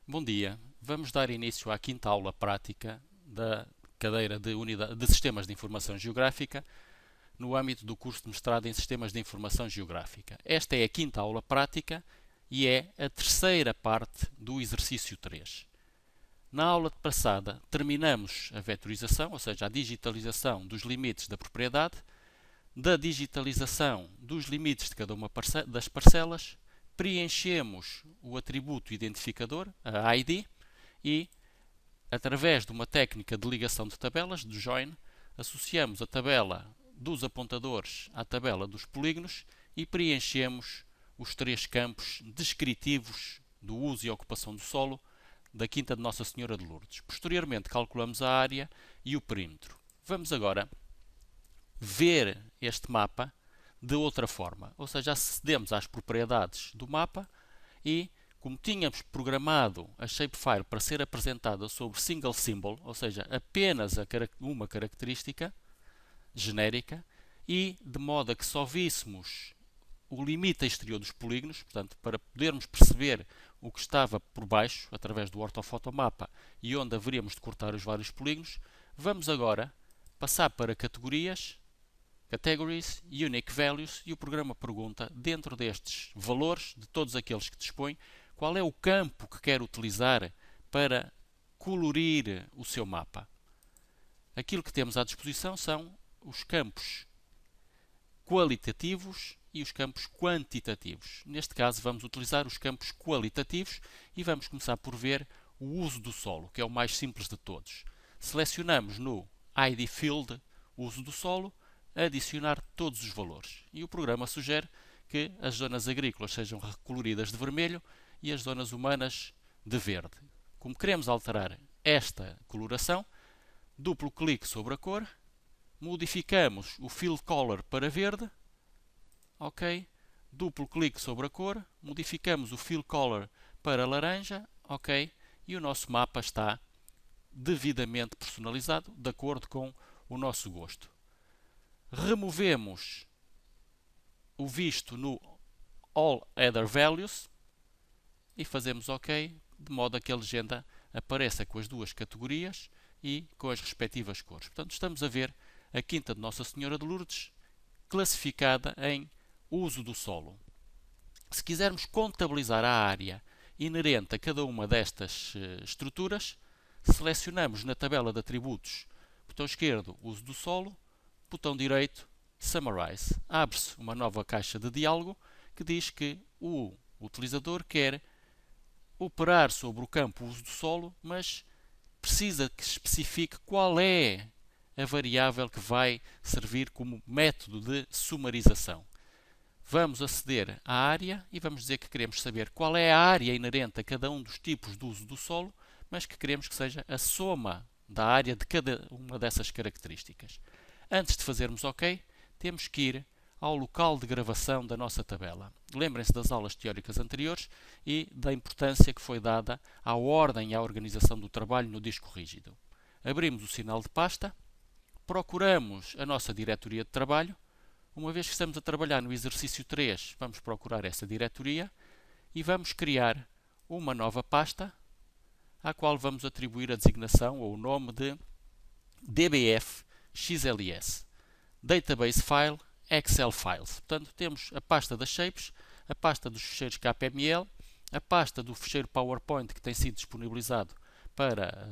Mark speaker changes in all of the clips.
Speaker 1: Bom dia. Vamos dar início à quinta aula prática da cadeira de Sistemas de Informação Geográfica no âmbito do curso de mestrado em Sistemas de Informação Geográfica. Esta é a quinta aula prática e é a terceira parte do exercício 3. Na aula passada terminamos a vetorização, ou seja, a digitalização dos limites da propriedade, da digitalização dos limites de cada uma das parcelas, preenchemos o atributo identificador, a ID, e, através de uma técnica de ligação de tabelas, de join, associamos a tabela dos apontadores à tabela dos polígonos e preenchemos os três campos descritivos do uso e ocupação do solo da Quinta de Nossa Senhora de Lourdes. Posteriormente calculamos a área e o perímetro. Vamos agora ver este mapa de outra forma, ou seja, acedemos às propriedades do mapa e, como tínhamos programado a shapefile para ser apresentada sobre single symbol, ou seja, apenas uma característica genérica, e de modo a que só víssemos o limite exterior dos polígonos, portanto, para podermos perceber o que estava por baixo, através do ortofotomapa, e onde haveríamos de cortar os vários polígonos, vamos agora passar para categorias, Categories, Unique Values, e o programa pergunta, dentro destes valores, de todos aqueles que dispõe, qual é o campo que quer utilizar para colorir o seu mapa. Aquilo que temos à disposição são os campos qualitativos e os campos quantitativos. Neste caso vamos utilizar os campos qualitativos e vamos começar por ver o uso do solo, que é o mais simples de todos. Selecionamos no ID Field uso do solo, adicionar todos os valores. E o programa sugere que as zonas agrícolas sejam recoloridas de vermelho e as zonas humanas de verde. Como queremos alterar esta coloração, duplo clique sobre a cor, modificamos o Fill Color para verde, ok, duplo clique sobre a cor, modificamos o Fill Color para laranja, ok, e o nosso mapa está devidamente personalizado, de acordo com o nosso gosto. Removemos o visto no All Other Values e fazemos OK, de modo a que a legenda apareça com as duas categorias e com as respectivas cores. Portanto, estamos a ver a Quinta de Nossa Senhora de Lourdes classificada em uso do solo. Se quisermos contabilizar a área inerente a cada uma destas estruturas, selecionamos na tabela de atributos, botão esquerdo, uso do solo, botão direito, Summarize. Abre-se uma nova caixa de diálogo que diz que o utilizador quer operar sobre o campo uso do solo, mas precisa que especifique qual é a variável que vai servir como método de sumarização. Vamos aceder à área e vamos dizer que queremos saber qual é a área inerente a cada um dos tipos de uso do solo, mas que queremos que seja a soma da área de cada uma dessas características. Antes de fazermos OK, temos que ir ao local de gravação da nossa tabela. Lembrem-se das aulas teóricas anteriores e da importância que foi dada à ordem e à organização do trabalho no disco rígido. Abrimos o sinal de pasta, procuramos a nossa diretoria de trabalho. Uma vez que estamos a trabalhar no exercício 3, vamos procurar essa diretoria e vamos criar uma nova pasta à qual vamos atribuir a designação ou o nome de DBF XLS, Database File Excel Files. Portanto, temos a pasta das shapes, a pasta dos ficheiros KML, a pasta do ficheiro PowerPoint que tem sido disponibilizado para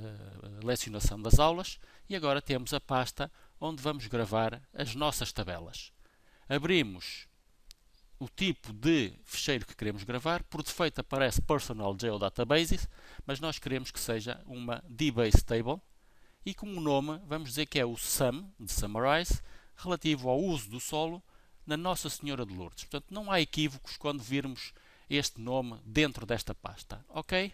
Speaker 1: a lecionação das aulas e agora temos a pasta onde vamos gravar as nossas tabelas. Abrimos o tipo de ficheiro que queremos gravar. Por defeito aparece Personal Geodatabases, mas nós queremos que seja uma DBase Table. E como nome, vamos dizer que é o SUM, de Summarize, relativo ao uso do solo na Nossa Senhora de Lourdes. Portanto, não há equívocos quando virmos este nome dentro desta pasta. OK?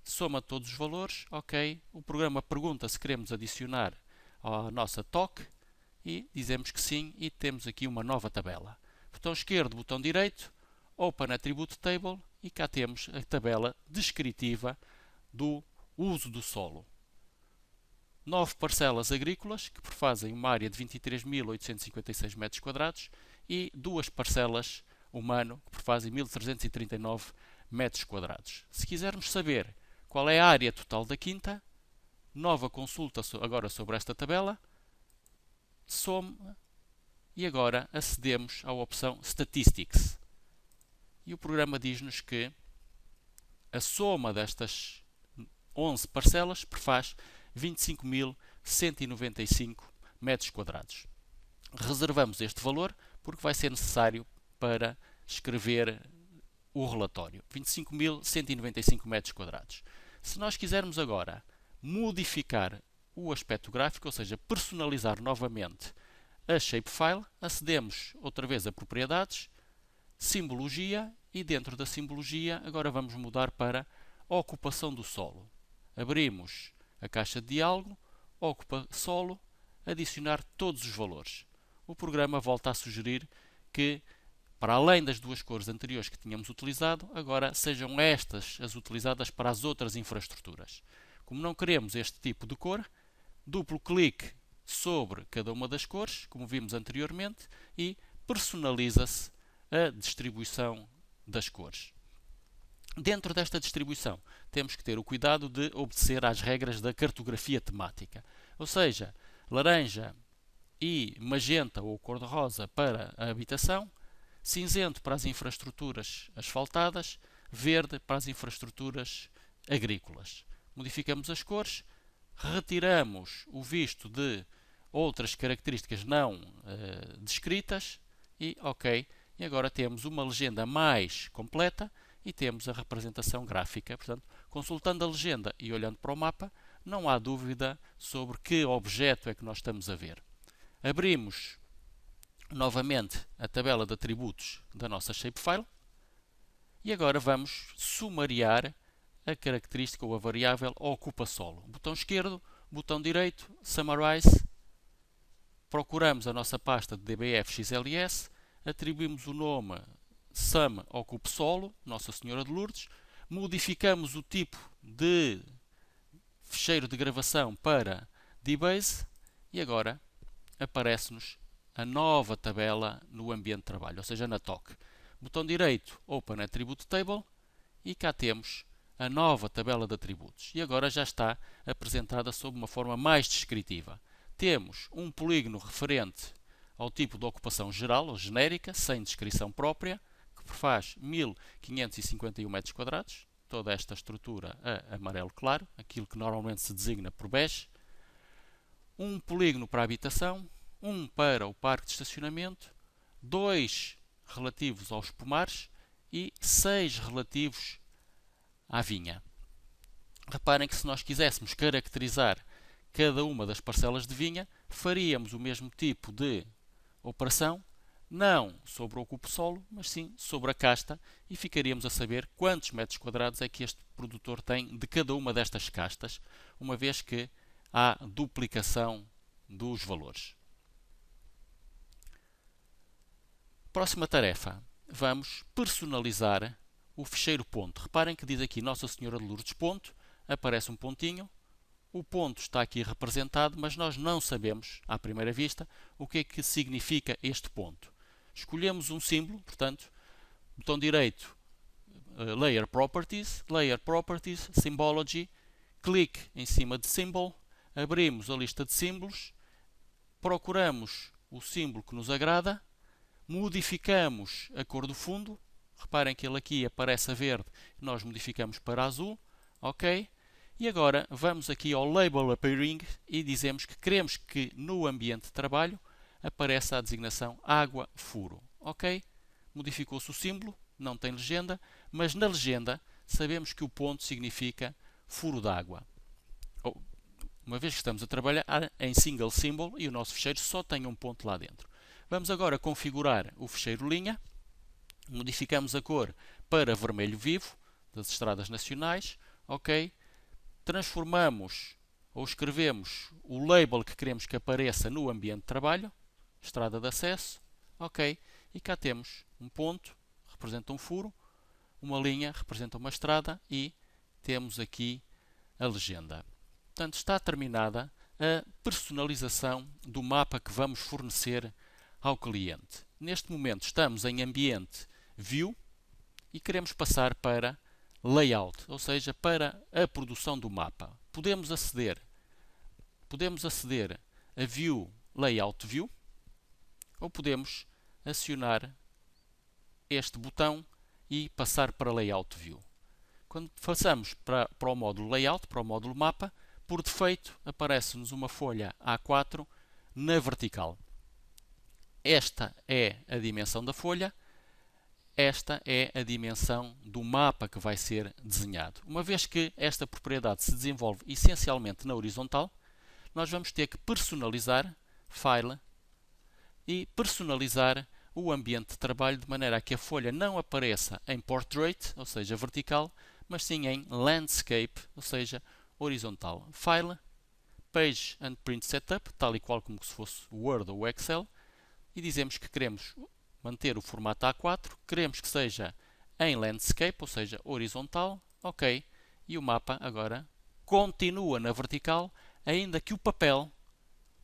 Speaker 1: Soma todos os valores. OK? O programa pergunta se queremos adicionar à nossa TOC e dizemos que sim e temos aqui uma nova tabela. Botão esquerdo, botão direito, Open Attribute Table e cá temos a tabela descritiva do uso do solo. 9 parcelas agrícolas, que prefazem uma área de 23.856 metros quadrados, e 2 parcelas humano, que prefazem 1.339 metros quadrados. Se quisermos saber qual é a área total da quinta, nova consulta agora sobre esta tabela, soma, e agora acedemos à opção Statistics. E o programa diz-nos que a soma destas 11 parcelas prefaz 25.195 metros quadrados. Reservamos este valor porque vai ser necessário para escrever o relatório. 25.195 metros quadrados. Se nós quisermos agora modificar o aspecto gráfico, ou seja, personalizar novamente a shapefile, acedemos outra vez a propriedades, simbologia, e dentro da simbologia agora vamos mudar para ocupação do solo. Abrimos a caixa de diálogo, ocupa solo, adicionar todos os valores. O programa volta a sugerir que, para além das duas cores anteriores que tínhamos utilizado, agora sejam estas as utilizadas para as outras infraestruturas. Como não queremos este tipo de cor, duplo clique sobre cada uma das cores, como vimos anteriormente, e personaliza-se a distribuição das cores. Dentro desta distribuição, temos que ter o cuidado de obedecer às regras da cartografia temática. Ou seja, laranja e magenta ou cor-de-rosa para a habitação, cinzento para as infraestruturas asfaltadas, verde para as infraestruturas agrícolas. Modificamos as cores, retiramos o visto de outras características não descritas e OK. E agora temos uma legenda mais completa e temos a representação gráfica. Portanto, consultando a legenda e olhando para o mapa, não há dúvida sobre que objeto é que nós estamos a ver. Abrimos novamente a tabela de atributos da nossa shapefile e agora vamos sumariar a característica ou a variável ocupa solo. Botão esquerdo, botão direito, Summarize, procuramos a nossa pasta de dbf-xls, atribuímos o nome Sum ocupa solo, Nossa Senhora de Lourdes, modificamos o tipo de ficheiro de gravação para dbase e agora aparece-nos a nova tabela no ambiente de trabalho, ou seja, na TOC. Botão direito, Open Attribute Table, e cá temos a nova tabela de atributos. E agora já está apresentada sob uma forma mais descritiva. Temos um polígono referente ao tipo de ocupação geral, ou genérica, sem descrição própria, que faz 1551 metros quadrados. Toda esta estrutura a amarelo claro, aquilo que normalmente se designa por bege. Um polígono para a habitação, um para o parque de estacionamento, 2 relativos aos pomares e 6 relativos à vinha. Reparem que se nós quiséssemos caracterizar cada uma das parcelas de vinha, faríamos o mesmo tipo de operação, não sobre o ocupo solo, mas sim sobre a casta, e ficaríamos a saber quantos metros quadrados é que este produtor tem de cada uma destas castas, uma vez que há duplicação dos valores. Próxima tarefa. Vamos personalizar o ficheiro ponto. Reparem que diz aqui Nossa Senhora de Lourdes ponto, aparece um pontinho, o ponto está aqui representado, mas nós não sabemos, à primeira vista, o que é que significa este ponto. Escolhemos um símbolo, portanto, botão direito, Layer Properties, Symbology, clique em cima de Symbol, abrimos a lista de símbolos, procuramos o símbolo que nos agrada, modificamos a cor do fundo, reparem que ele aqui aparece a verde, nós modificamos para azul, OK? E agora vamos aqui ao Label Appearing e dizemos que queremos que no ambiente de trabalho apareça a designação água furo. OK? Modificou-se o símbolo, não tem legenda, mas na legenda sabemos que o ponto significa furo d'água. Uma vez que estamos a trabalhar em single symbol e o nosso ficheiro só tem um ponto lá dentro. Vamos agora configurar o ficheiro linha. Modificamos a cor para vermelho vivo das estradas nacionais. OK? Transformamos ou escrevemos o label que queremos que apareça no ambiente de trabalho, estrada de acesso, OK, e cá temos um ponto, representa um furo, uma linha, representa uma estrada e temos aqui a legenda. Portanto, está terminada a personalização do mapa que vamos fornecer ao cliente. Neste momento estamos em ambiente View e queremos passar para layout, ou seja, para a produção do mapa. Podemos aceder a View Layout View ou podemos acionar este botão e passar para Layout View. Quando passamos para o módulo Layout, para o módulo Mapa, por defeito aparece-nos uma folha A4 na vertical. Esta é a dimensão da folha, esta é a dimensão do mapa que vai ser desenhado. Uma vez que esta propriedade se desenvolve essencialmente na horizontal, nós vamos ter que personalizar File e personalizar o ambiente de trabalho de maneira a que a folha não apareça em Portrait, ou seja, vertical, mas sim em Landscape, ou seja, horizontal. File, Page and Print Setup, tal e qual como se fosse Word ou Excel, e dizemos que queremos manter o formato A4, queremos que seja em Landscape, ou seja, horizontal, ok, e o mapa agora continua na vertical, ainda que o papel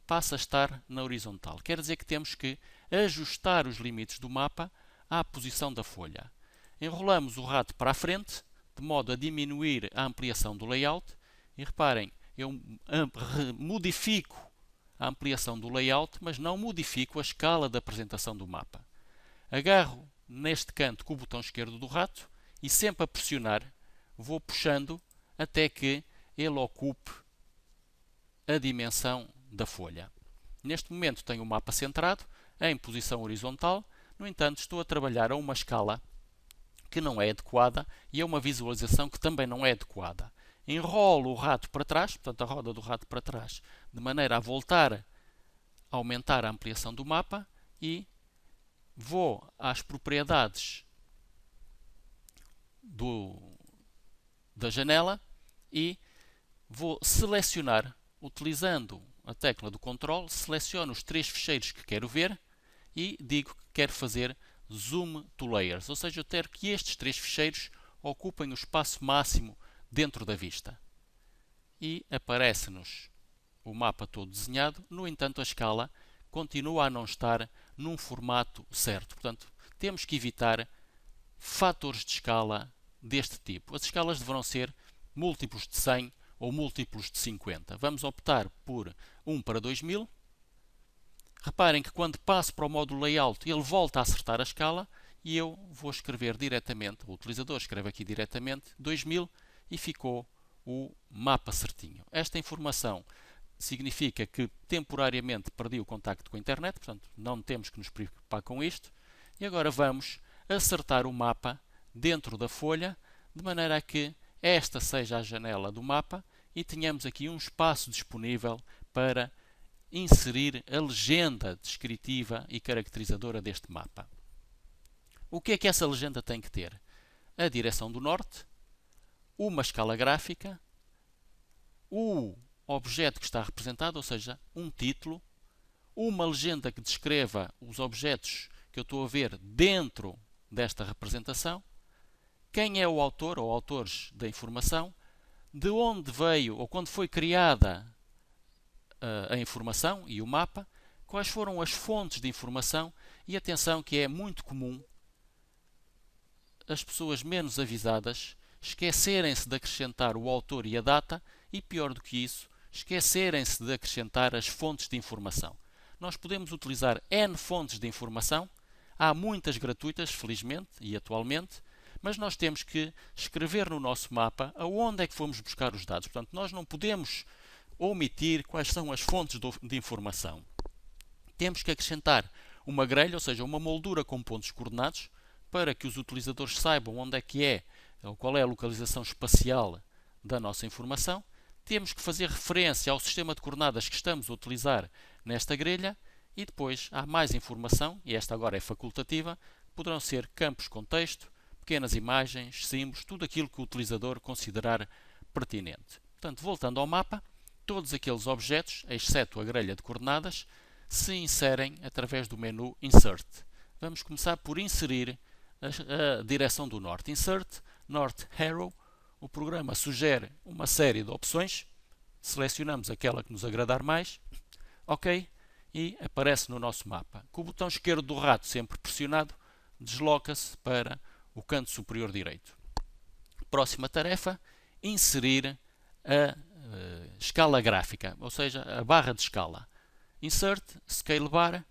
Speaker 1: passe a estar na horizontal. Quer dizer que temos que ajustar os limites do mapa à posição da folha. Enrolamos o rato para a frente, de modo a diminuir a ampliação do layout, e reparem, eu modifico a ampliação do layout, mas não modifico a escala da apresentação do mapa. Agarro neste canto com o botão esquerdo do rato e sempre a pressionar vou puxando até que ele ocupe a dimensão da folha. Neste momento tenho o mapa centrado em posição horizontal, no entanto estou a trabalhar a uma escala que não é adequada e a uma visualização que também não é adequada. Enrolo o rato para trás, portanto a roda do rato para trás, de maneira a voltar a aumentar a ampliação do mapa e vou às propriedades da janela e vou selecionar, utilizando a tecla do controle, seleciono os 3 ficheiros que quero ver e digo que quero fazer Zoom to Layers, ou seja, eu quero que estes 3 ficheiros ocupem o espaço máximo dentro da vista. E aparece-nos o mapa todo desenhado, no entanto a escala continua a não estar num formato certo. Portanto, temos que evitar fatores de escala deste tipo. As escalas deverão ser múltiplos de 100 ou múltiplos de 50. Vamos optar por 1 para 2000. Reparem que quando passo para o módulo Layout, ele volta a acertar a escala e eu vou escrever diretamente, o utilizador escreve aqui diretamente 2000 e ficou o mapa certinho. Esta informação significa que temporariamente perdi o contacto com a internet, portanto não temos que nos preocupar com isto. E agora vamos acertar o mapa dentro da folha, de maneira a que esta seja a janela do mapa e tenhamos aqui um espaço disponível para inserir a legenda descritiva e caracterizadora deste mapa. O que é que essa legenda tem que ter? A direção do norte, uma escala gráfica, o objeto que está representado, ou seja, um título, uma legenda que descreva os objetos que eu estou a ver dentro desta representação, quem é o autor ou autores da informação, de onde veio ou quando foi criada a informação e o mapa, quais foram as fontes de informação e atenção que é muito comum as pessoas menos avisadas esquecerem-se de acrescentar o autor e a data e, pior do que isso, esquecerem-se de acrescentar as fontes de informação. Nós podemos utilizar N fontes de informação, há muitas gratuitas, felizmente e atualmente, mas nós temos que escrever no nosso mapa aonde é que fomos buscar os dados. Portanto, nós não podemos omitir quais são as fontes de informação. Temos que acrescentar uma grelha, ou seja, uma moldura com pontos coordenados, para que os utilizadores saibam onde é que é, ou qual é a localização espacial da nossa informação. Temos que fazer referência ao sistema de coordenadas que estamos a utilizar nesta grelha e depois há mais informação, e esta agora é facultativa, poderão ser campos com texto, pequenas imagens, símbolos, tudo aquilo que o utilizador considerar pertinente. Portanto, voltando ao mapa, todos aqueles objetos, exceto a grelha de coordenadas, se inserem através do menu Insert. Vamos começar por inserir a direção do norte. Insert, North Arrow. O programa sugere uma série de opções. Selecionamos aquela que nos agradar mais. OK. E aparece no nosso mapa. Com o botão esquerdo do rato sempre pressionado, desloca-se para o canto superior direito. Próxima tarefa, inserir a escala gráfica, ou seja, a barra de escala. Insert, Scale Bar,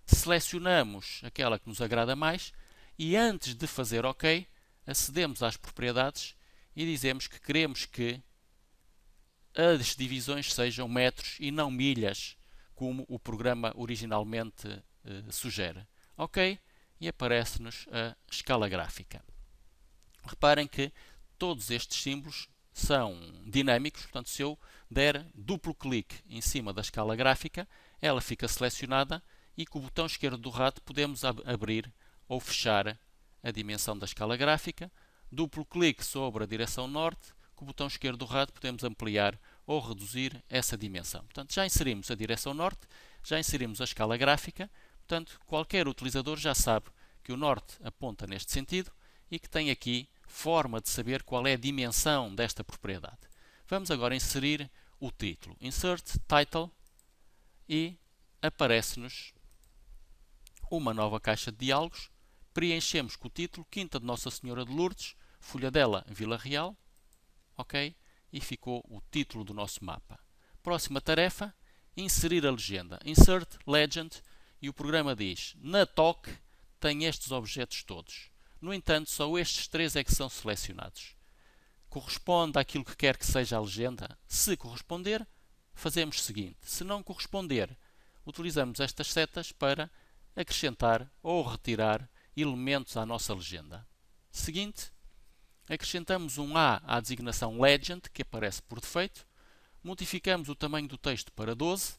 Speaker 1: selecionamos aquela que nos agrada mais e antes de fazer OK, acedemos às propriedades e dizemos que queremos que as divisões sejam metros e não milhas, como o programa originalmente sugere. OK? E aparece-nos a escala gráfica. Reparem que todos estes símbolos são dinâmicos, portanto, se eu der duplo clique em cima da escala gráfica, ela fica selecionada e com o botão esquerdo do rato podemos abrir ou fechar a dimensão da escala gráfica. Duplo clique sobre a direção norte, com o botão esquerdo do rato podemos ampliar ou reduzir essa dimensão. Portanto, já inserimos a direção norte, já inserimos a escala gráfica, portanto, qualquer utilizador já sabe que o norte aponta neste sentido e que tem aqui forma de saber qual é a dimensão desta propriedade. Vamos agora inserir o título. Insert Title e aparece-nos uma nova caixa de diálogos. Preenchemos com o título Quinta de Nossa Senhora de Lourdes, Folhadela, Vila Real. OK? E ficou o título do nosso mapa. Próxima tarefa, inserir a legenda. Insert Legend e o programa diz, na TOC tem estes objetos todos. No entanto, só estes 3 é que são selecionados. Corresponde àquilo que quer que seja a legenda? Se corresponder, fazemos o seguinte. Se não corresponder, utilizamos estas setas para acrescentar ou retirar elementos à nossa legenda. Seguinte, acrescentamos um A à designação Legend, que aparece por defeito. Modificamos o tamanho do texto para 12.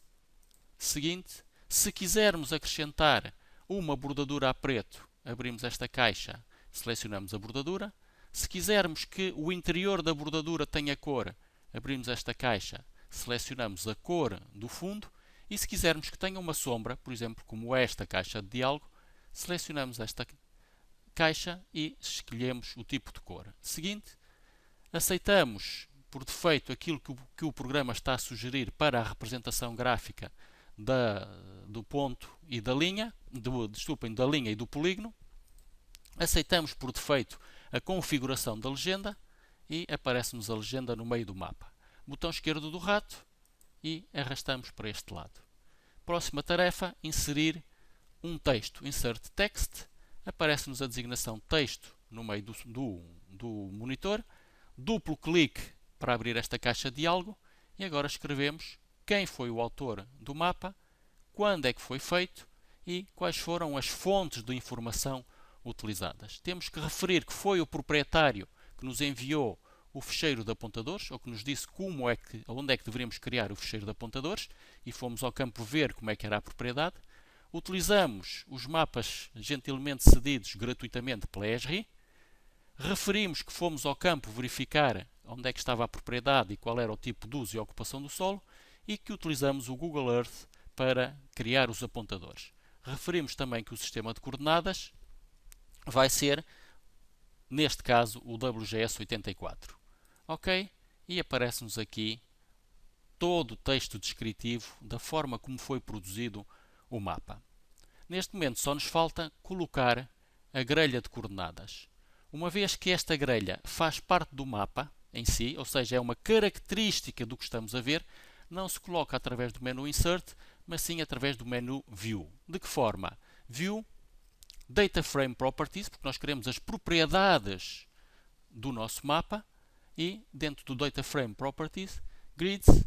Speaker 1: Seguinte, se quisermos acrescentar uma bordadura a preto, abrimos esta caixa, selecionamos a bordadura. Se quisermos que o interior da bordadura tenha cor, abrimos esta caixa, selecionamos a cor do fundo. E se quisermos que tenha uma sombra, por exemplo, como esta caixa de diálogo, selecionamos esta caixa e escolhemos o tipo de cor. Seguinte, aceitamos por defeito aquilo que o programa está a sugerir para a representação gráfica do ponto e da linha, da linha e do polígono. Aceitamos por defeito a configuração da legenda e aparece-nos a legenda no meio do mapa. Botão esquerdo do rato e arrastamos para este lado. Próxima tarefa, inserir um texto. Insert Text. Aparece-nos a designação texto no meio do monitor. Duplo clique para abrir esta caixa de diálogo e agora escrevemos quem foi o autor do mapa, quando é que foi feito e quais foram as fontes de informação utilizadas. Temos que referir que foi o proprietário que nos enviou o ficheiro de apontadores, ou que nos disse onde é que deveríamos criar o ficheiro de apontadores, e fomos ao campo ver como é que era a propriedade. Utilizamos os mapas gentilmente cedidos gratuitamente pela ESRI. Referimos que fomos ao campo verificar onde é que estava a propriedade e qual era o tipo de uso e ocupação do solo, e que utilizamos o Google Earth para criar os apontadores. Referimos também que o sistema de coordenadas vai ser, neste caso, o WGS84. OK? E aparece-nos aqui todo o texto descritivo da forma como foi produzido o mapa. Neste momento só nos falta colocar a grelha de coordenadas. Uma vez que esta grelha faz parte do mapa em si, ou seja, é uma característica do que estamos a ver, não se coloca através do menu Insert, mas sim através do menu View. De que forma? View, Data Frame Properties, porque nós queremos as propriedades do nosso mapa, e dentro do Data Frame Properties, Grids,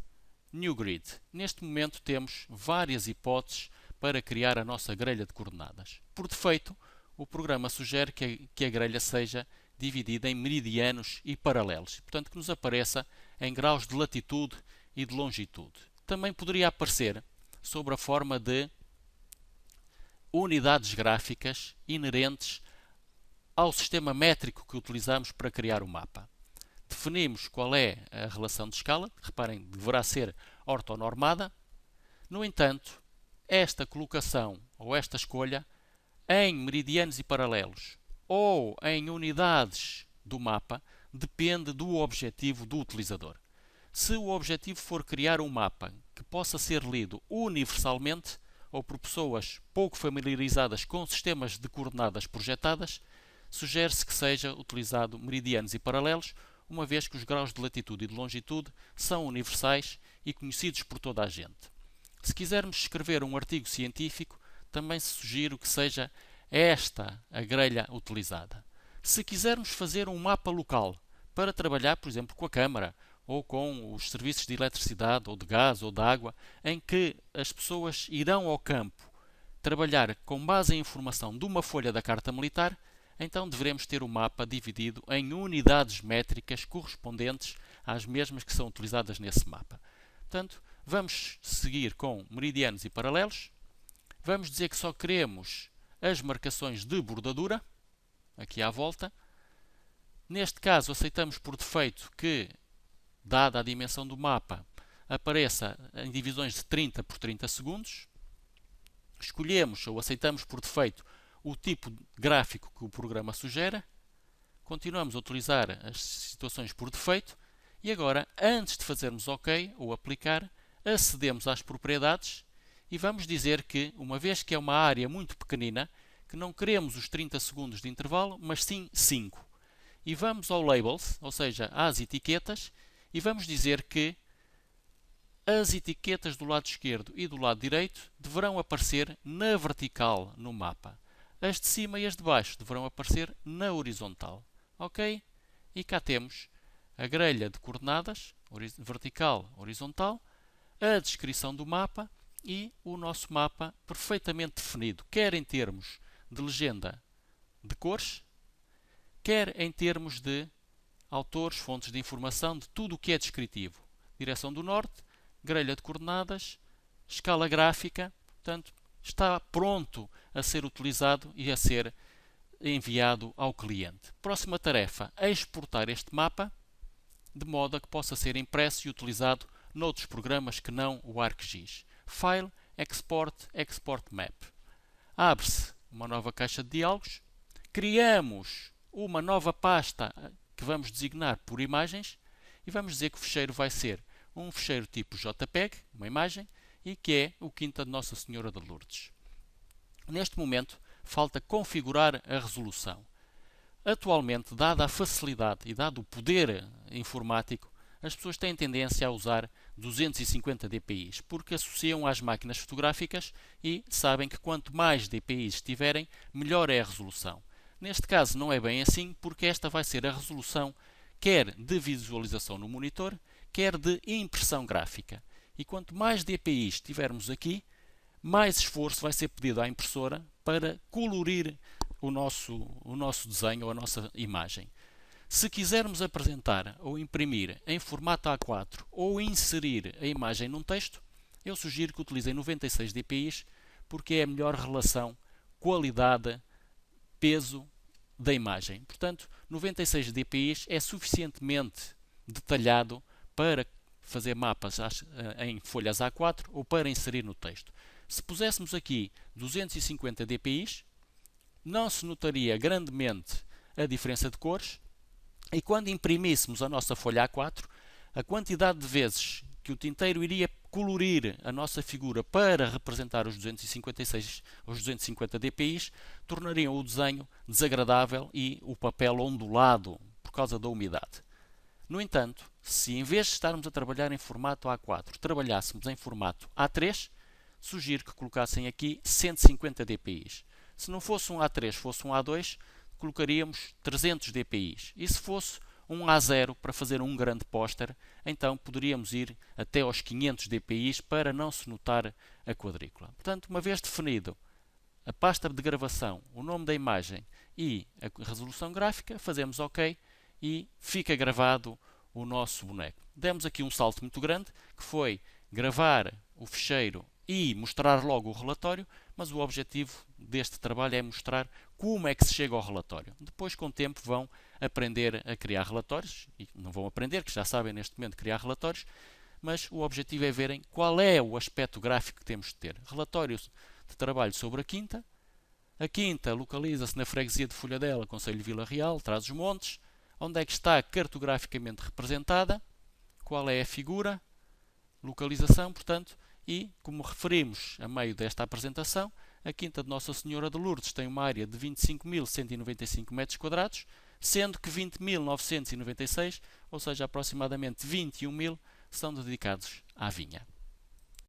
Speaker 1: New Grid. Neste momento temos várias hipóteses para criar a nossa grelha de coordenadas. Por defeito, o programa sugere que a grelha seja dividida em meridianos e paralelos, portanto que nos apareça em graus de latitude e de longitude. Também poderia aparecer sob a forma de unidades gráficas inerentes ao sistema métrico que utilizamos para criar o mapa. Definimos qual é a relação de escala, reparem, deverá ser ortonormada. No entanto, esta colocação ou esta escolha em meridianos e paralelos ou em unidades do mapa depende do objetivo do utilizador. Se o objetivo for criar um mapa que possa ser lido universalmente ou por pessoas pouco familiarizadas com sistemas de coordenadas projetadas, sugere-se que seja utilizado meridianos e paralelos, uma vez que os graus de latitude e de longitude são universais e conhecidos por toda a gente. Se quisermos escrever um artigo científico, também se sugere que seja esta a grelha utilizada. Se quisermos fazer um mapa local para trabalhar, por exemplo, com a câmara ou com os serviços de eletricidade ou de gás ou de água, em que as pessoas irão ao campo trabalhar com base em informação de uma folha da Carta Militar, então devemos ter o mapa dividido em unidades métricas correspondentes às mesmas que são utilizadas nesse mapa. Portanto, vamos seguir com meridianos e paralelos. Vamos dizer que só queremos as marcações de bordadura, aqui à volta. Neste caso, aceitamos por defeito que, dada a dimensão do mapa, apareça em divisões de 30 por 30 segundos. Escolhemos ou aceitamos por defeito o tipo gráfico que o programa sugere. Continuamos a utilizar as situações por defeito. E agora, antes de fazermos OK ou aplicar, acedemos às propriedades e vamos dizer que, uma vez que é uma área muito pequenina, que não queremos os 30 segundos de intervalo, mas sim 5. E vamos ao Labels, ou seja, às etiquetas, e vamos dizer que as etiquetas do lado esquerdo e do lado direito deverão aparecer na vertical no mapa. As de cima e as de baixo deverão aparecer na horizontal. OK? E cá temos a grelha de coordenadas, vertical, horizontal, a descrição do mapa e o nosso mapa perfeitamente definido, quer em termos de legenda de cores, quer em termos de autores, fontes de informação, de tudo o que é descritivo. Direção do norte, grelha de coordenadas, escala gráfica, portanto, está pronto a ser utilizado e a ser enviado ao cliente. Próxima tarefa, exportar este mapa de modo a que possa ser impresso e utilizado noutros programas que não o ArcGIS. File, Export, Export Map. Abre-se uma nova caixa de diálogos. Criamos uma nova pasta que vamos designar por imagens e vamos dizer que o ficheiro vai ser um ficheiro tipo JPEG, uma imagem, e que é o Quinta de Nossa Senhora de Lourdes. Neste momento, falta configurar a resolução. Atualmente, dada a facilidade e dado o poder informático, as pessoas têm tendência a usar 250 dpi, porque associam às máquinas fotográficas e sabem que quanto mais dpi tiverem, melhor é a resolução. Neste caso não é bem assim, porque esta vai ser a resolução quer de visualização no monitor, quer de impressão gráfica. E quanto mais dpi tivermos aqui, mais esforço vai ser pedido à impressora para colorir o nosso desenho ou a nossa imagem. Se quisermos apresentar ou imprimir em formato A4 ou inserir a imagem num texto, eu sugiro que utilizem 96 dpi, porque é a melhor relação qualidade-peso da imagem. Portanto, 96 dpi é suficientemente detalhado para fazer mapas em folhas A4 ou para inserir no texto. Se puséssemos aqui 250 dpi, não se notaria grandemente a diferença de cores e quando imprimíssemos a nossa folha A4, a quantidade de vezes que o tinteiro iria colorir a nossa figura para representar os 250 dpi tornariam o desenho desagradável e o papel ondulado por causa da umidade. No entanto, se em vez de estarmos a trabalhar em formato A4, trabalhássemos em formato A3, sugiro que colocassem aqui 150 dpi. Se não fosse um A3, fosse um A2, colocaríamos 300 dpi. E se fosse um A0 para fazer um grande póster, então poderíamos ir até aos 500 dpi para não se notar a quadrícula. Portanto, uma vez definido a pasta de gravação, o nome da imagem e a resolução gráfica, fazemos OK e fica gravado o nosso boneco. Demos aqui um salto muito grande, que foi gravar o ficheiro e mostrar logo o relatório, mas o objetivo deste trabalho é mostrar como é que se chega ao relatório. Depois, com o tempo, vão aprender a criar relatórios, e não vão aprender, que já sabem neste momento criar relatórios, mas o objetivo é verem qual é o aspecto gráfico que temos de ter. Relatórios de trabalho sobre a Quinta. A Quinta localiza-se na freguesia de Folhadela, Concelho de Vila Real, Trás-os-Montes. Onde é que está cartograficamente representada, qual é a figura, localização, portanto, e, como referimos a meio desta apresentação, A Quinta de Nossa Senhora de Lourdes tem uma área de 25.195 metros quadrados, sendo que 20.996, ou seja, aproximadamente 21.000, são dedicados à vinha.